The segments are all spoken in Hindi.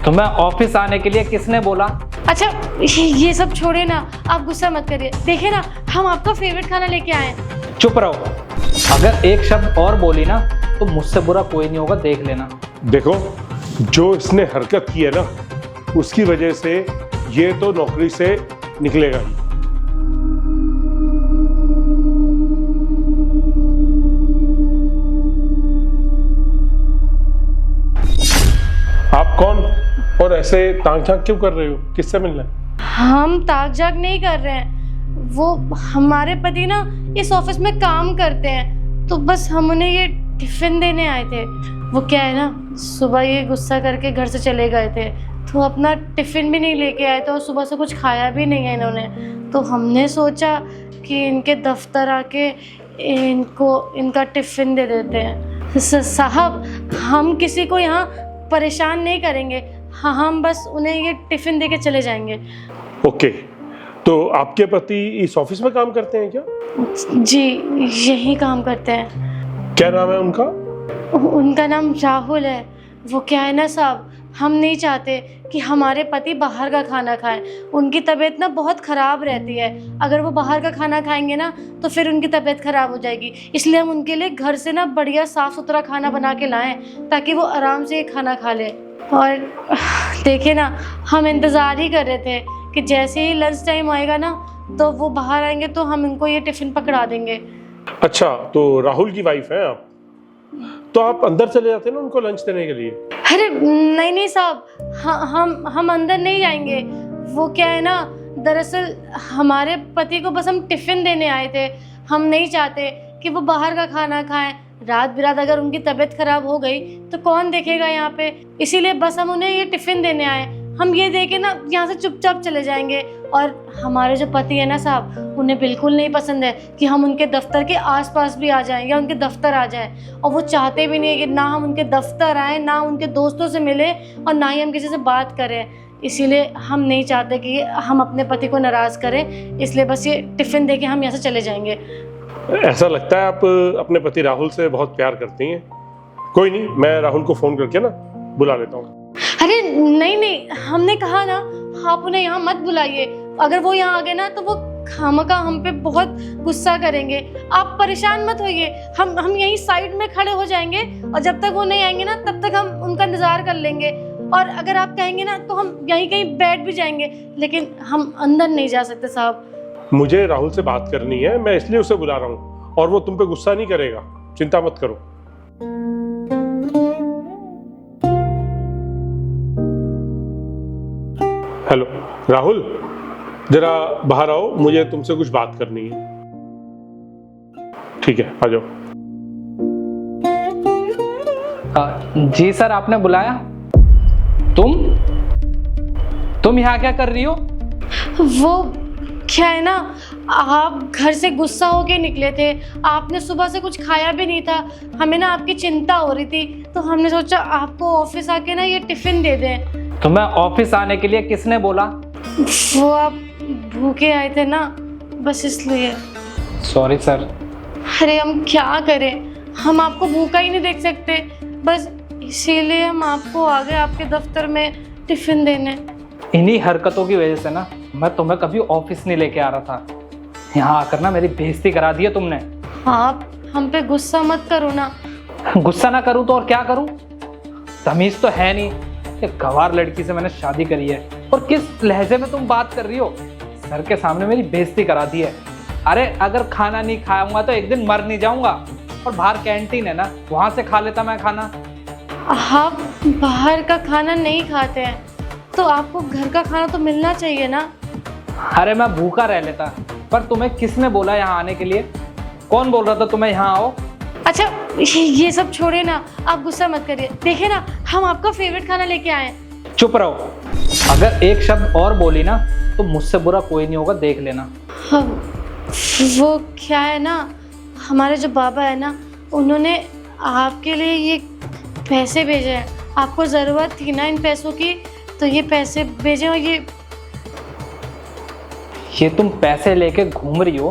तुम्हें ऑफिस आने के लिए किसने बोला? अच्छा ये सब छोड़े ना, आप गुस्सा मत करिए। देखिए ना, हम आपका फेवरेट खाना लेके आए हैं। चुप रहो, अगर एक शब्द और बोली ना तो मुझसे बुरा कोई नहीं होगा, देख लेना। देखो, जो इसने हरकत की है ना, उसकी वजह से ये तो नौकरी से निकलेगा ही। आप कौन और ऐसे ताक झांक क्यों कर रहे हो? किससे मिलना है? हम ताक झाक नहीं कर रहे हैं, वो हमारे पति ना इस ऑफिस में काम करते हैं, तो बस हम उन्हें ये टिफिन देने आए थे। वो क्या है ना, सुबह ये गुस्सा करके घर से चले गए थे, तो अपना टिफिन भी नहीं लेके आए थे और सुबह से कुछ खाया भी नहीं है इन्होंने। तो हमने सोचा कि इनके दफ्तर आके इनको इनका टिफिन दे देते हैं। साहब, हम किसी को यहाँ परेशान नहीं करेंगे, हाँ हम बस उन्हें ये टिफिन देके चले जाएंगे। ओके, तो आपके पति इस ऑफिस में काम करते हैं क्या? जी यही काम करते हैं। क्या नाम है उनका? उनका नाम राहुल है। वो क्या है ना साहब, हम नहीं चाहते कि हमारे पति बाहर का खाना खाएं। उनकी तबीयत ना बहुत ख़राब रहती है, अगर वो बाहर का खाना खाएंगे ना तो फिर उनकी तबीयत ख़राब हो जाएगी। इसलिए हम उनके लिए घर से ना बढ़िया साफ़ सुथरा खाना बना के लाएं, ताकि वो आराम से ये खाना खा ले। और देखिए ना, हम इंतज़ार ही कर रहे थे कि जैसे ही लंच टाइम आएगा ना तो वो बाहर आएंगे तो हम इनको ये टिफ़िन पकड़ा देंगे। अच्छा, तो राहुल की वाइफ हैं आप? तो आप अंदर चले जाते ना उनको लंच देने के लिए। अरे नहीं साहब, हम अंदर नहीं जाएंगे। वो क्या है ना, दरअसल हमारे पति को बस हम टिफ़िन देने आए थे। हम नहीं चाहते कि वो बाहर का खाना खाएं। रात बिरात अगर उनकी तबीयत खराब हो गई तो कौन देखेगा यहाँ पे, इसीलिए बस हम उन्हें ये टिफ़िन देने आए। हम ये दे के ना यहाँ से चुपचाप चले जाएंगे। और हमारे जो पति है ना साहब, उन्हें बिल्कुल नहीं पसंद है कि हम उनके दफ्तर के आसपास भी आ जाएं या उनके दफ्तर आ जाएं। और वो चाहते भी नहीं है कि ना हम उनके दफ्तर आएँ, ना उनके दोस्तों से मिलें और ना ही हम किसी से बात करें। इसीलिए हम नहीं चाहते कि हम अपने पति को नाराज़ करें, इसलिए बस ये टिफ़िन दे के हम यहाँ से चले जाएंगे। ऐसा लगता है आप अपने पति राहुल से बहुत प्यार करती हैं। कोई नहीं, मैं राहुल को फ़ोन करके ना बुला लेता हूँ। अरे नहीं, हमने कहा ना आप उन्हें यहाँ मत बुलाइए। अगर वो यहाँ आ गए ना तो वो खामखा हम पे बहुत गुस्सा करेंगे। आप परेशान मत होइए, हम यहीं साइड में खड़े हो जाएंगे और जब तक वो नहीं आएंगे ना तब तक हम उनका इंतज़ार कर लेंगे। और अगर आप कहेंगे ना तो हम यहीं कहीं बैठ भी जाएंगे, लेकिन हम अंदर नहीं जा सकते साहब। मुझे राहुल से बात करनी है, मैं इसलिए उसे बुला रहा हूँ, और वो तुम पे गुस्सा नहीं करेगा, चिंता मत करो। हेलो राहुल, जरा बाहर आओ, मुझे तुमसे कुछ बात करनी है। ठीक है, आ जाओ। जी सर, आपने बुलाया? तुम यहाँ क्या कर रही हो? वो क्या है ना, आप घर से गुस्सा होके निकले थे। आपने सुबह से कुछ खाया भी नहीं था। हमें ना आपकी चिंता हो रही थी, तो हमने सोचा आपको ऑफिस आके ना ये टिफिन दे दें। तुम्हें ऑफिस आने के लिए किसने बोला? वो आप भूखे आए थे ना, बस इसलिए। Sorry sir. अरे हम क्या करें, हम आपको भूखा ही नहीं देख सकते, बस इसीलिए हम आपको आ गए आपके दफ्तर में टिफिन देने। इन्हीं हरकतों की वजह से ना मैं तुम्हें कभी ऑफिस नहीं लेके आ रहा था। यहाँ आकर ना मेरी बेइज्जती करा दी है तुमने। आप हम पे गुस्सा मत करो ना। गुस्सा ना करूँ तो और क्या करूँ? तमीज तो है नहीं, एक गंवार लड़की से मैंने शादी करी है। और किस लहजे में तुम बात कर रही हो? सर के सामने मेरी बेइज्जती करा दी है। अरे अगर खाना नहीं खाऊंगा तो एक दिन मर नहीं जाऊंगा, और बाहर कैंटीन है ना, वहां से खा लेता मैं खाना। आप बाहर का खाना नहीं खाते हैं तो आपको घर का खाना तो मिलना चाहिए ना। अरे मैं भूखा रह लेता, पर तुम्हें किसने बोला यहाँ आने के लिए? कौन बोल रहा था तुम्हें यहाँ आओ? अच्छा ये सब छोड़े ना, आप गुस्सा मत करिए। देखिए ना, हम आपका फेवरेट खाना लेके आए हैं। चुप रहो, अगर एक शब्द और बोली ना तो मुझसे बुरा कोई नहीं होगा, देख लेना। हाँ, वो क्या है ना, हमारे जो बाबा है ना, उन्होंने आपके लिए ये पैसे भेजे हैं। आपको ज़रूरत थी ना इन पैसों की, तो ये पैसे भेजे। और ये तुम पैसे लेके घूम रही हो,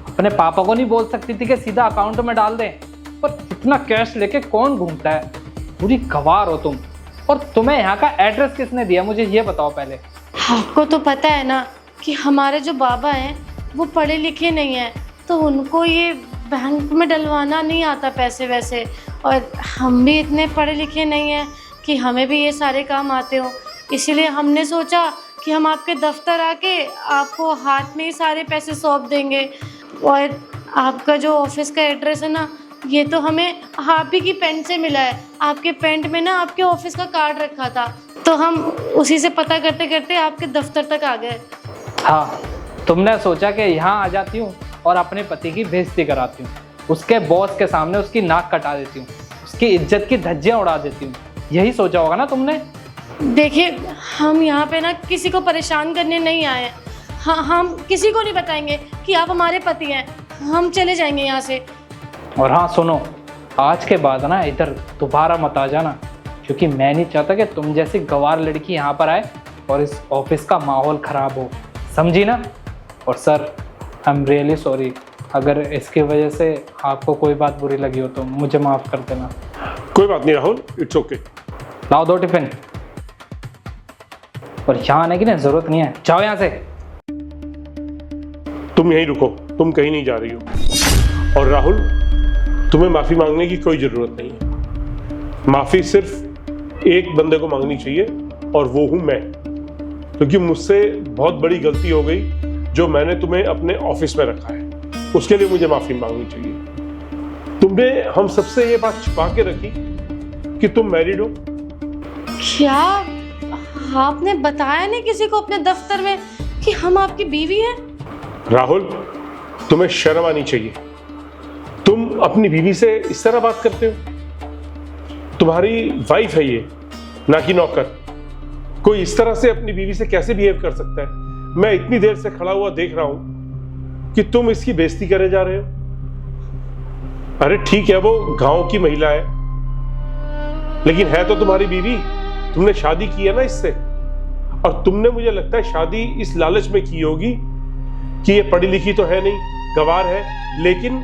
अपने पापा को नहीं बोल सकती थी कि सीधा अकाउंट में डाल दें? पर इतना कैश लेके कौन घूमता है? पूरी गंवार हो तुम। और तुम्हें यहाँ का एड्रेस किसने दिया, मुझे ये बताओ पहले। आपको तो पता है ना कि हमारे जो बाबा हैं वो पढ़े लिखे नहीं हैं, तो उनको ये बैंक में डलवाना नहीं आता पैसे वैसे, और हम भी इतने पढ़े लिखे नहीं हैं कि हमें भी ये सारे काम आते हों। इसीलिए हमने सोचा कि हम आपके दफ्तर आके आपको हाथ में ही सारे पैसे सौंप देंगे। और आपका जो ऑफिस का एड्रेस है ना, ये तो हमें आप ही की पेंट से मिला है। आपके पेंट में ना आपके ऑफिस का कार्ड रखा था, तो हम उसी से पता करते करते आपके दफ्तर तक आ गए। हाँ, तुमने सोचा कि यहाँ आ जाती हूँ और अपने पति की बेइज्जती कराती हूँ, उसके बॉस के सामने उसकी नाक कटा देती हूँ, उसकी इज्जत की धज्जियाँ उड़ा देती हूँ, यही सोचा होगा ना तुमने। देखिए, हम यहाँ पे ना किसी को परेशान करने नहीं आए हैं। हाँ, हम किसी को नहीं बताएंगे कि आप हमारे पति हैं। हम चले जाएंगे यहाँ से। और हाँ सुनो, आज के बाद ना इधर दोबारा मत आ जाना, क्योंकि मैं नहीं चाहता कि तुम जैसी गंवार लड़की यहाँ पर आए और इस ऑफिस का माहौल ख़राब हो, समझी ना। और sir, I am really sorry, अगर इसकी वजह से आपको कोई बात बुरी लगी हो तो मुझे माफ़ कर देना। कोई बात नहीं राहुल, इट्स ओके। लाओ 2 टिफिन। और यहाँ आने की ना ज़रूरत नहीं है, जाओ यहाँ से। तुम यहीं रुको, तुम कहीं नहीं जा रही हो। और राहुल, तुम्हें माफ़ी मांगने की कोई ज़रूरत नहीं है। माफ़ी सिर्फ एक बंदे को मांगनी चाहिए, और वो हूँ मैं, क्योंकि मुझसे बहुत बड़ी गलती हो गई जो मैंने तुम्हें अपने ऑफिस में रखा है। उसके लिए मुझे माफ़ी मांगनी चाहिए। तुमने हम सबसे ये बात छुपा के रखी कि तुम मैरिड हो। क्या आपने बताया नहीं किसी को अपने दफ्तर में कि हम आपकी बीवी हैं? राहुल, तुम्हें शर्म आनी चाहिए। तुम अपनी बीवी से इस तरह बात करते हो? तुम्हारी वाइफ है ये, ना कि नौकर। कोई इस तरह से अपनी बीवी से कैसे बिहेव कर सकता है? मैं इतनी देर से खड़ा हुआ देख रहा हूं कि तुम इसकी बेइज्जती करे जा रहे हो। अरे ठीक है, वो गांव की महिला है, लेकिन है तो तुम्हारी बीवी। तुमने शादी की है ना इससे, और तुमने, मुझे लगता है, शादी इस लालच में की होगी कि ये पढ़ी लिखी तो है नहीं, गंवार है, लेकिन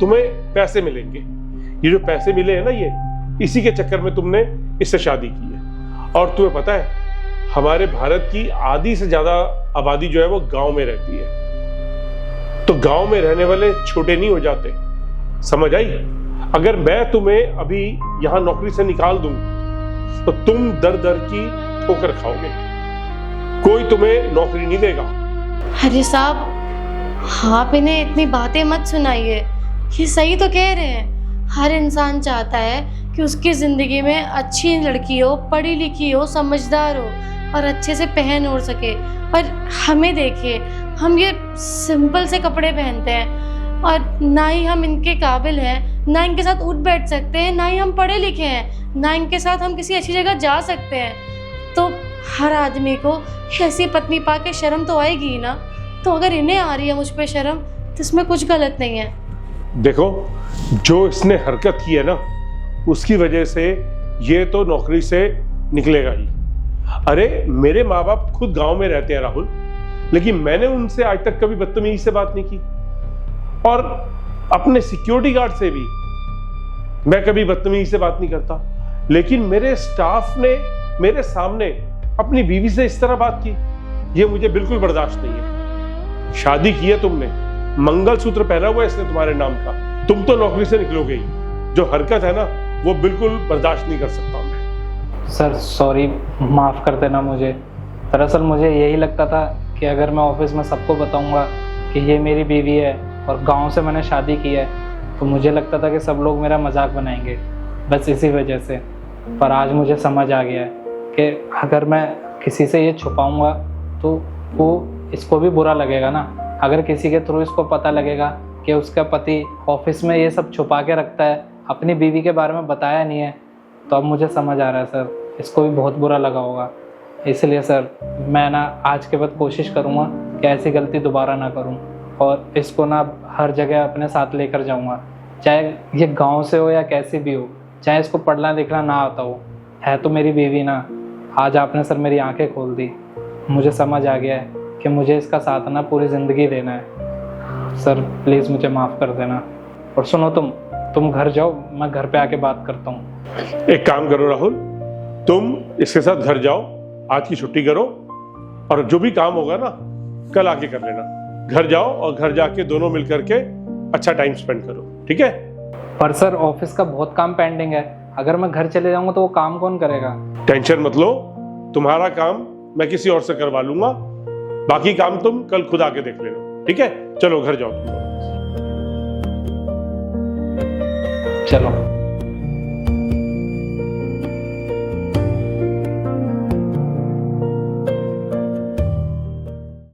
तुम्हें पैसे मिलेंगे। ये जो पैसे मिले हैं ना, ये इसी के चक्कर में तुमने इससे शादी की है। और तुम्हें पता है, हमारे भारत की आधी से ज्यादा आबादी जो है वो गांव में रहती है। तो गांव में रहने वाले छोटे नहीं हो जाते, समझ आई? अगर मैं तुम्हें अभी यहां नौकरी से निकाल दूं तो तुम दर दर की ठोकर खाओगे, कोई तुम्हें नौकरी नहीं देगा। अरे साहब, आप इन्हें इतनी बातें मत सुनाइए, ये सही तो कह रहे हैं। हर इंसान चाहता है कि उसकी ज़िंदगी में अच्छी लड़की हो, पढ़ी लिखी हो, समझदार हो और अच्छे से पहन ओढ़ सके। पर हमें देखिए, हम ये सिंपल से कपड़े पहनते हैं, और ना ही हम इनके काबिल हैं, ना इनके साथ उठ बैठ सकते हैं, ना ही हम पढ़े लिखे हैं, ना इनके साथ हम किसी अच्छी जगह जा सकते हैं। तो हर आदमी को ऐसी पत्नी पा के शर्म तो आएगी ही ना। तो अगर इन्हें आ रही है मुझ पे शर्म, तो इसमें कुछ गलत नहीं है। देखो, जो इसने हरकत की है ना, उसकी वजह से ये तो नौकरी से निकलेगा ही। अरे मेरे माँ बाप खुद गांव में रहते हैं राहुल, लेकिन मैंने उनसे आज तक कभी बदतमीजी से बात नहीं की, और अपने सिक्योरिटी गार्ड से भी मैं कभी बदतमीजी से बात नहीं करता। लेकिन मेरे स्टाफ ने मेरे सामने अपनी बीवी से इस तरह बात की, ये मुझे बिल्कुल बर्दाश्त नहीं है। शादी की है तुमने, मंगलसूत्र पहना हुआ है इसने तुम्हारे नाम का, तुम तो नौकरी से निकलोगे ही। जो हरकत है ना, वो बिल्कुल बर्दाश्त नहीं कर सकता मैं। सर सॉरी, माफ़ कर देना मुझे। दरअसल मुझे यही लगता था कि अगर मैं ऑफिस में सबको बताऊंगा कि ये मेरी बीवी है और गांव से मैंने शादी की है, तो मुझे लगता था कि सब लोग मेरा मजाक बनाएंगे, बस इसी वजह से। पर आज मुझे समझ आ गया है कि अगर मैं किसी से ये छुपाऊंगा तो वो इसको भी बुरा लगेगा ना। अगर किसी के थ्रू इसको पता लगेगा कि उसका पति ऑफिस में ये सब छुपा के रखता है, अपनी बीवी के बारे में बताया नहीं है, तो अब मुझे समझ आ रहा है सर, इसको भी बहुत बुरा लगा होगा। इसलिए सर, मैं ना आज के बाद कोशिश करूँगा कि ऐसी गलती दोबारा ना करूँ, और इसको ना हर जगह अपने साथ लेकर जाऊँगा, चाहे ये गांव से हो या कैसी भी हो, चाहे इसको पढ़ना लिखना ना आता हो, है तो मेरी बीवी ना। आज आपने सर मेरी आंखें खोल दी, मुझे समझ आ गया है कि मुझे इसका साथ ना पूरी ज़िंदगी देना है। सर प्लीज़ मुझे माफ़ कर देना। और सुनो, तुम घर जाओ, मैं घर पे आके बात करता हूँ। एक काम करो राहुल, तुम इसके साथ घर जाओ, आज की छुट्टी करो, और जो भी काम होगा ना कल आके कर लेना। घर जाओ और घर जाके दोनों मिल करके अच्छा टाइम स्पेंड करो, ठीक है? पर सर ऑफिस का बहुत काम पेंडिंग है, अगर मैं घर चले जाऊंगा तो वो काम कौन करेगा? टेंशन मत लो, तुम्हारा काम मैं किसी और से करवा लूंगा, बाकी काम तुम कल खुद आके देख लेना, ठीक है? चलो घर जाओ तुम। चलो।